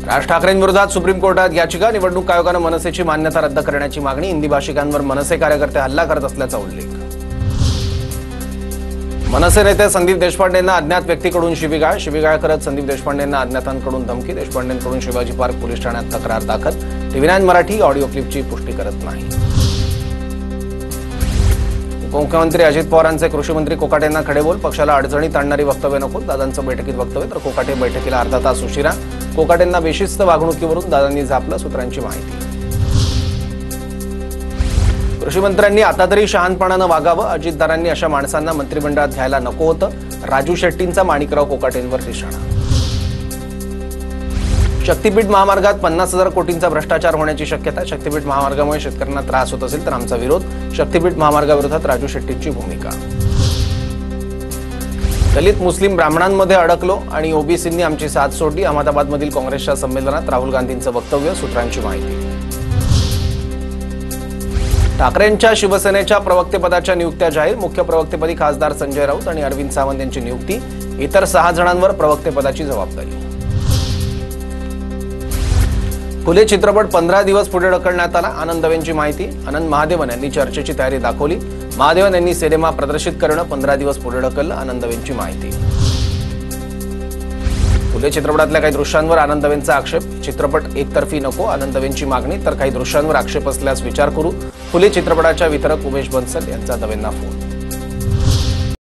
राज ठाकरेंविरोधात supreme कोर्टात याचिका, निवडणूक आयोगाने मनसेची मान्यता रद्द करण्याची मागणी, हिंदी भाषिकांवर मनसे कार्यकर्ते हल्ला करत असल्याचा उल्लेख। मनसे नेते संदीप देशपांडेंना अज्ञात व्यक्तीकडून शिवीगाळ करत संदीप देशपांडेंना अज्ञातांकडून धमकी, देशपांडेंकडून शिवाजी पार्क पोलीस ठाण्यात तक्रार दाखल। TV9 मराठी ऑडिओ क्लिपची पुष्टी करत नाही। उपमुख्यमंत्री अजित पवारांचे कृषी मंत्री कोकाटेंना खडेबोल, पक्षाला अडचणीत आणणारी वक्तव्य नको, दादांचं बैठकीत वक्तव्य तर कोकाटे बैठकीला अर्धा तास उशिरा, कोकाटेंना बेशिस्त वागणुकीवरून दादांनी झापलं, सूत्रांची माहिती। कृषी मंत्र्यांनी आता तरी शहाणपणानं वागावं, अजितदारांनी अशा माणसांना मंत्रिमंडळात घ्यायला नको होतं, राजू शेट्टींचा माणिकराव कोकाटेंवर निशाणा। शक्तीपीठ महामार्गात 50,000 कोटींचा भ्रष्टाचार होण्याची शक्यता, शक्तीपीठ महामार्गामुळे शेतकऱ्यांना त्रास होत असेल तर आमचा विरोध, शक्तीपीठ महामार्गाविरोधात राजू शेट्टींची भूमिका। दलित मुस्लिम ब्राह्मणांमध्ये अडकलो आणि ओबीसींनी आमची साथ सोडली, अहमदाबादमधील काँग्रेसच्या संमेलनात राहुल गांधींचं वक्तव्य, सूत्रांची माहिती। ठाकरेंच्या शिवसेनेच्या प्रवक्तेपदाच्या नियुक्त्या जाहीर, मुख्य प्रवक्तेपदी खासदार संजय राऊत आणि अरविंद सावंत यांची नियुक्ती, इतर 6 जणांवर प्रवक्तेपदाची जबाबदारी। फुले चित्रपट 15 दिवस पुढे ढकलण्यात आला, आनंद दवेंची माहिती। आनंद महादेवन यांनी चर्चेची तयारी दाखवली, महादेवन यांनी सिनेमा प्रदर्शित करणं 15 दिवस पुढे ढकललं, आनंद दवेंची माहिती। फुले चित्रपटातल्या काही दृश्यांवर आनंद दवेंचा आक्षेप, चित्रपट एकतर्फी नको, आनंद दवेंची मागणी, तर काही दृश्यांवर आक्षेप असल्यास विचार करू, फुले चित्रपटाच्या वितरक उमेश बन्सल यांचा दवेंना फोन।